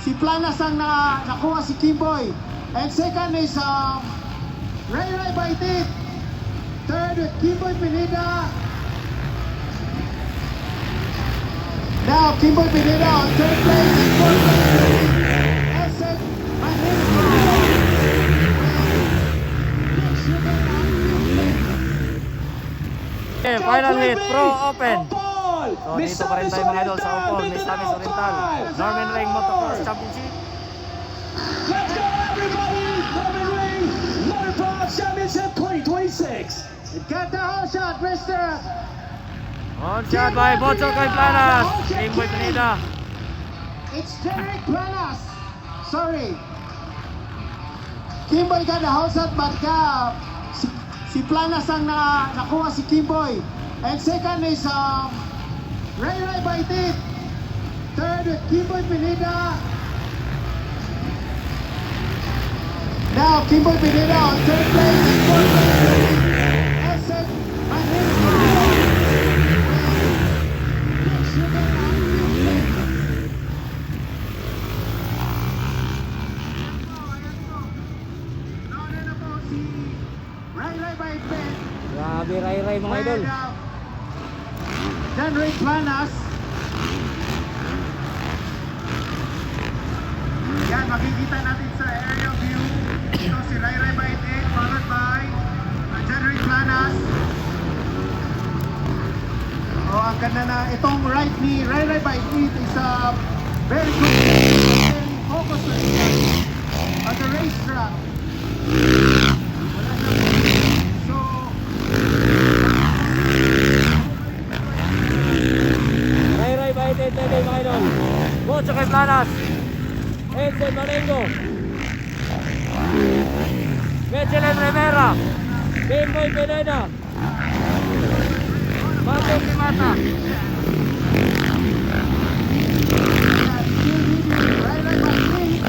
si Planas ang nakuha si Kimboy. And second is Ray Ray Baitit. Third with Kimboy Pineda. Now Kimboy Pineda on third place and fourth place. Esed Maninko. Okay, final hit, Pro Open. So dito pa rin tayo mga idol sa Opol, Miss Tamis Oriental, Norman Ring Motocross Championship. Let's go everybody! Norman Ring Motocross Championship 2026. Got the whole shot, Mister. On shot by Bocho kay Planas, Kimboy Pineda. It's Derek Planas. Sorry. Kimboy got the whole shot, but si Planas ang nakuha si Kimboy. And second is Ray Ray Baitit. Third with Kimboy Pineda. Now Kimboy Pineda on third place and fourth place. Esed Maninko. Ray Ray Baitit. Grabe ray-ray mga idol. Then Ray Planas. Yan, makikita natin sa aerial view. Ito si Ray Ray Baitit, followed by John Ray Planas. Oh, ang ganda na. Itong right ni Ray Ray Baitit is a very good, very focused on the racetrack. Wala siyang so Ray-ray Baitit tayo mga idol. Bocho kay Planas, Edson Marengo, Mechelen Rivera, Kimboy Pineda, Matong Dimata. Ray Ray Baitit,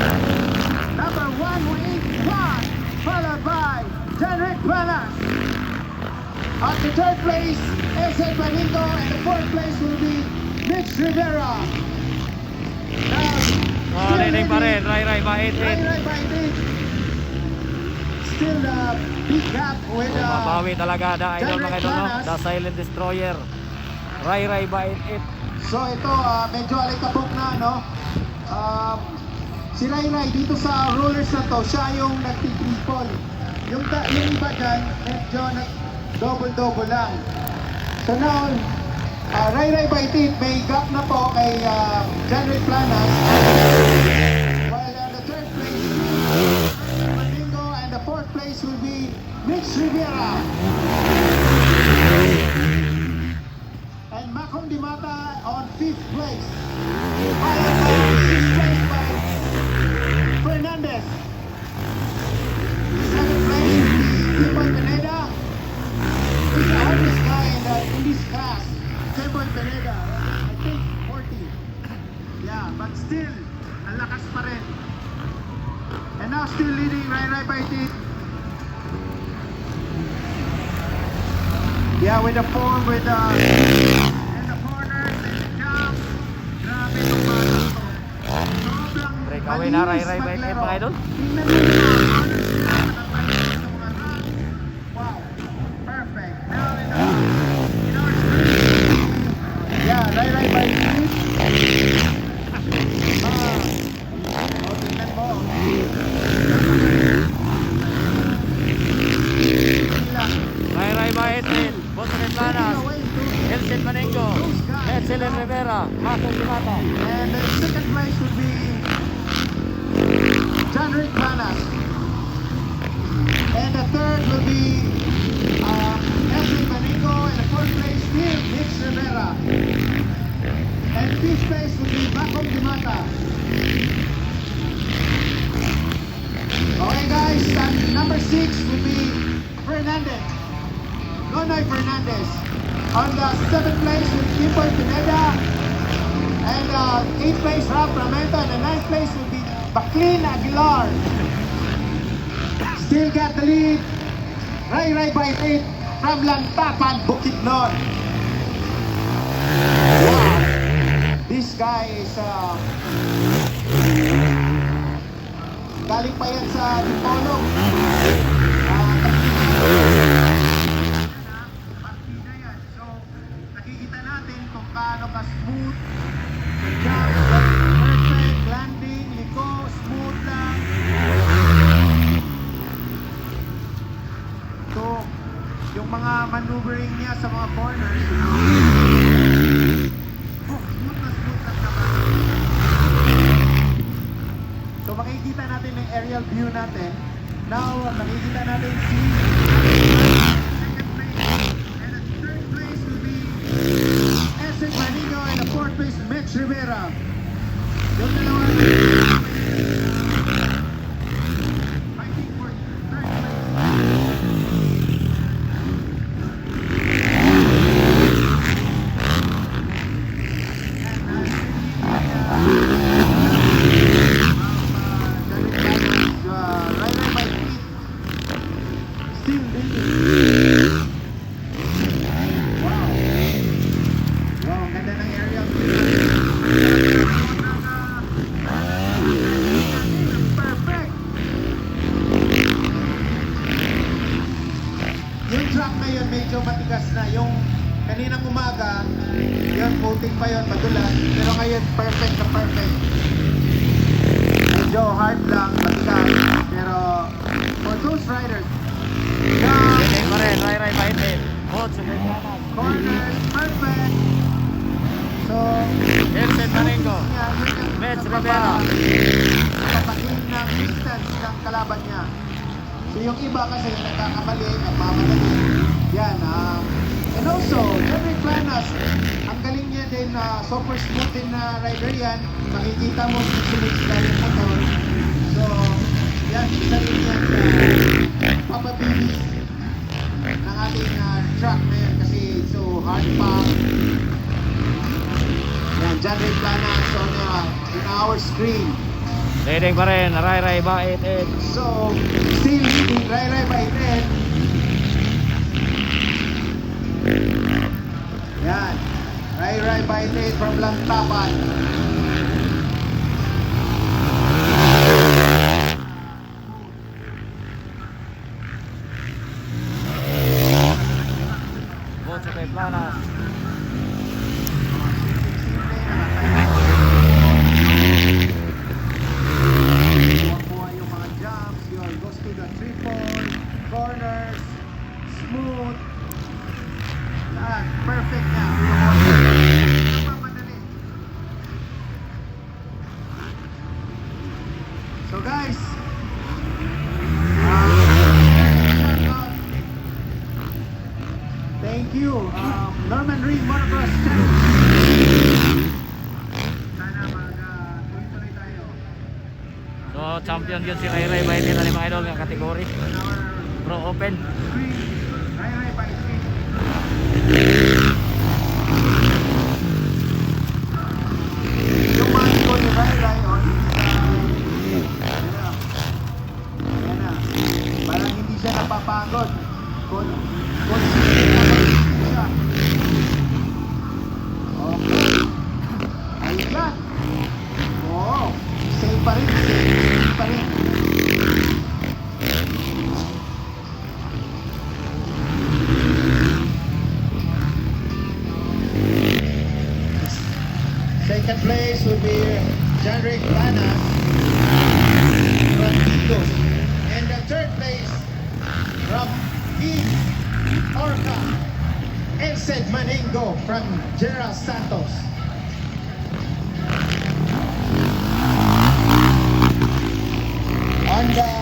number 181, followed by Derek Planas. At the third place, Esed Maninko, and the fourth place will be Mitch Rivera. Now, Rinig pa rin, Ray-ray Baitit. Ray Ray Baitit. Still the big gap with Mabawi talaga the idol mga idol, no? Planas. The Silent Destroyer, Ray-ray Baitit. So ito, medyo alikabok na, no? Si Ray Ray dito sa rollers na to, siya yung nagtitriple. Yung iba dyan, medyo double-double lang. So now, Ray Ray Baitit, may gap na po kay John Ray Planas. While the third place is Maningo, and the fourth place will be Mitch Rivera. And Macom Dimata on fifth place. Followed by sixth place by Fernandez. Seventh place is Kimboy Pineda. He's the hardest guy in this class. Kimboy Pineda, I think 40. Yeah, but still, ang lakas pa rin. And now still leading Ray Ray Baitit. Yeah, with the form, with the in the corners, in the jump. Grabe itong bata to. Sobrang Breakaway na Ray Ray Baitit maglaro. mga idol. Tingnan mo yung mga corners nila, nakapalik sa mga runs. Wow, perfect. Now in our screen. Yeah, Ray Ray Baitit. Tingnan mo. Ray-ray Baitit, Bocho kay Planas, Edson Marengo, Mechelen Rivera, Matong Dimata. And the second place would be John Rick Planas. And the third will be Edson Maninko. And the fourth place, Mitch Rivera. And fifth place would be Macom Dimata. Okay guys, number 6 will be Fernandez. Nonoy Fernandez. On the 7th place with Kimboy Pineda. And 8th place, Ralph Ramento. And the 9th place will be Baclin Aguilar. Still got the lead. Ray Ray Baitit from Lantapan, Bukidnon. Wow. This guy is Galing pa yan sa Dipolog. Partida yan. So, nakikita natin kung paano ka-smooth. Jump, perfect, landing, liko, smooth lang. So, yung mga maneuvering niya sa mga corners, smooth na naman. So makikita natin yung aerial view natin. Now, makikita natin si second place. And the third place will be Esek Manino, and the fourth place, Mitch Rivera. Yung dalawa fighting for third place. Yung track na yun medyo matigas na. Yung kaninang umaga, yun coating pa yun, madulas. Pero ngayon perfect na perfect. Medyo hard lang, matigas. Pero for those riders, Hindi pa rin, Ray Baitin. Coach, sunod kanan. corners, perfect. So, Vincent Marengo. Mitch Mitch Rivera. Papakin ng distance ng kalaban niya. So yung iba kasi nagkakamali, nagmamadali. Yan. And also, Jeffrey Planas, ang galing niya din na super smooth din na rider yan. Makikita mo susunod sila yung motor. So, yan, isa rin yan papabilis ng ating track na yan kasi so hard pa. Yan, Jeffrey Planas on in our screen. Leading pa rin, Ray Baitin. So, still leading Ray Baitin. Yan. Ray Baitin from Lantapan. Coach, kay Planas. Makuha yung mga jumps, yun, goes to the triple, corners, smooth. Lahat, perfect na. Madali. So guys, thank you, Norman Ring Motocross Championship. Sana mag-tuloy tayo. So, champion yun si Ray Baitin na mga idol ng kategory. Pro Open. Ray Baitin. Yung mga ko ni Ray on. Ayan na. Parang hindi siya napapagod. Consistent siya. Okay. Ayan. Oo. Same pa rin. Same pa rin. Second place will be Janrick Planas from Tito. And the third place from King Orca Elsed Manengo from General Santos. On the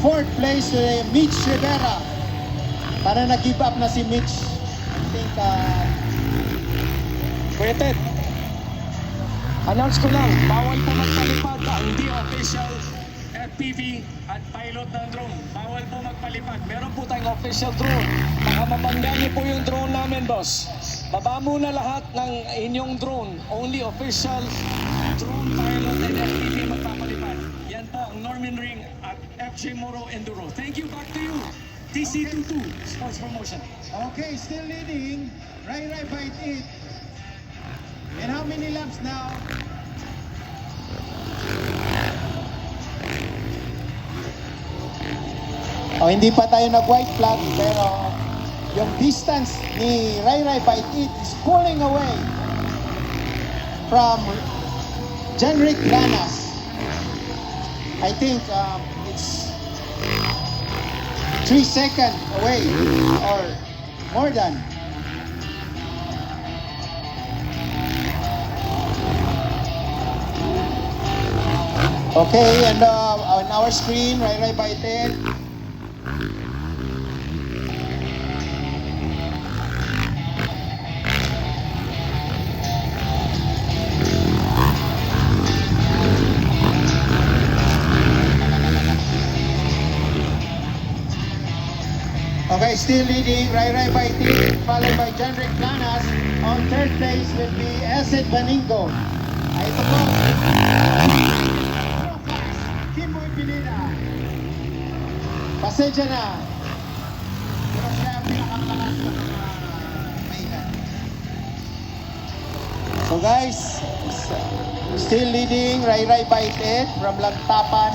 fourth place, Mitch Rivera. Para nag-give up na si Mitch. I think, Waited. Announce ko lang, bawal po magpalipad ang hindi official FPV at pilot ng drone. Bawal po magpalipad. Meron po tayong official drone. Baka mabangga niyo po yung drone namin, boss. Baba muna lahat ng inyong drone. Only official drone pilot and FPV magpapalipad. Yan po ang Norman Ring at FJ Moro Enduro. Thank you, back to you. TC22 Sports Promotion. Okay, still leading. Ray Bite It. And how many laps now? O, hindi pa tayo nag-white flag, pero yung distance ni Rai Rai Bite It is pulling away from Jenrick Lanas. I think it's 3 seconds away or more than. Okay, and on our screen, Rai Rai Bite It. Okay, still leading, Rai Rai Bite It, followed by Jenrick Planas. On third place will be Acid Baningo. Ay, ito po. So fast, Kimboy Pineda. Pasensya na. Pero siya ang pinakalakas sa mga mainan. So guys, still leading, Rai Rai Bite It from Lantapan.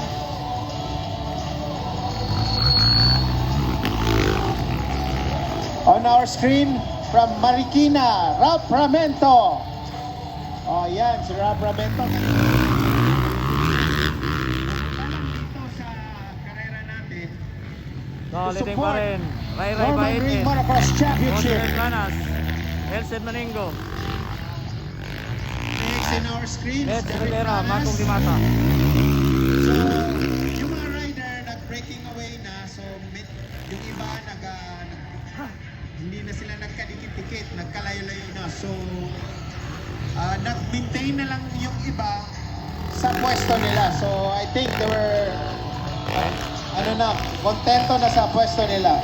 On our screen, from Marikina, Rap Ramento. Oh, yan, si Rap Ramento. Dito sa karera natin. So, leading pa rin. Rai Rai Norman Bite Ring It. Motocross Championship. Jenrick Lanas. Elsen Maningo. Next in our screen, Ed Jenrick Rivera, Lanas. Makong Dimata. So, yung mga rider nag-breaking away na, so yung iba hindi na sila nagkadikit-dikit, nagkalayo-layo na. So, nag-maintain na lang yung iba sa pwesto nila. So, I think they were, kontento na sa pwesto nila.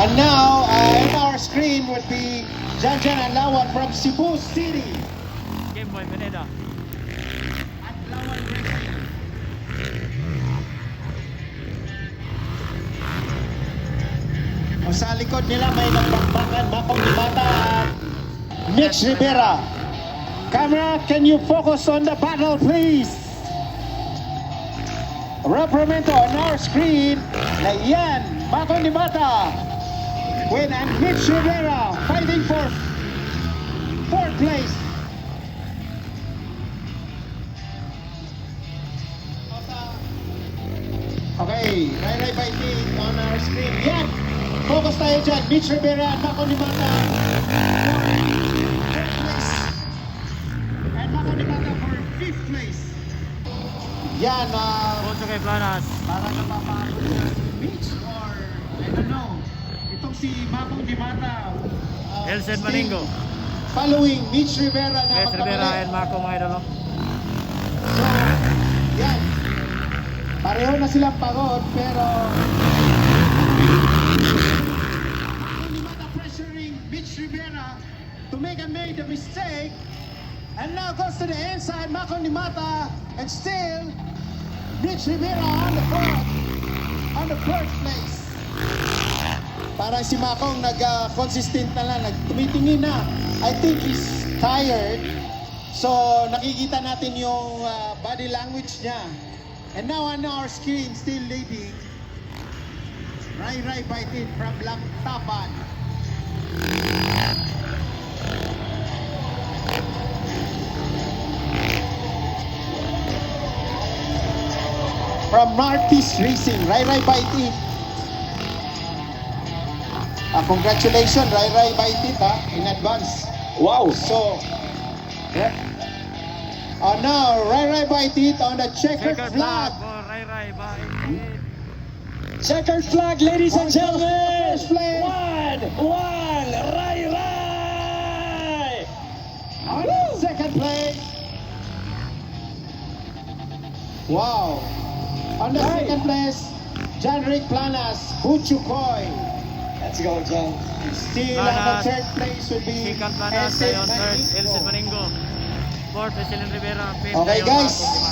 And now, in our screen would be Janjan Alawan from Cebu City. Kimboy Pineda. At Lawan Racing. O sa likod nila may nagbakbakan, Makong Dimata at Mitch Rivera. Camera, can you focus on the battle, please? Rapramento on our screen. Na yan, Makong Dimata. With and Mitch Rivera fighting for 4th place. Okay, Rai Rai Bite It on our screen. Yan! Focus tayo dyan. Mitch Rivera at Makong Dimata for 4th place. And Makong Dimata for 5th place. Yan, Punso kay Planas. para napapagod siya si Mitch or I don't know. Itong si Makong Dimata. Elsen still Maningo. Following Mitch Rivera na Elsen Rivera magkamali. and Mako mga idol. So, yan. Pareho na silang pagod, pero Dimata pressuring Mitch Rivera to make a mistake. And now goes to the inside, Makong Dimata, and still Mitch Rivera on the first place. Parang si Makong nag-consistent na lang, tumitingin na. I think he's tired. So, nakikita natin yung body language niya. And now on our screen, still leading, Rai Rai Bite It from Lantapan. From Martis Racing, Rai Rai Bite It. Congratulations, Rai Rai Bite It, in advance. Wow! So, now, Rai Rai Bite It on the checkered Checkered flag. flag for Rai Rai Bite It. Checkered flag, ladies and gentlemen! First place. One, Rai Rai! On the second place. Wow. On the Hey. second place, Janrick Planas, Buchukoy. Let's go, John. Still on the Planas. third place would be Sikan Planas Elsen tayo on third. Maningo. Elsen Maningo. Fourth, Elsen Rivera. Fifth, Okay tayo, guys, Mako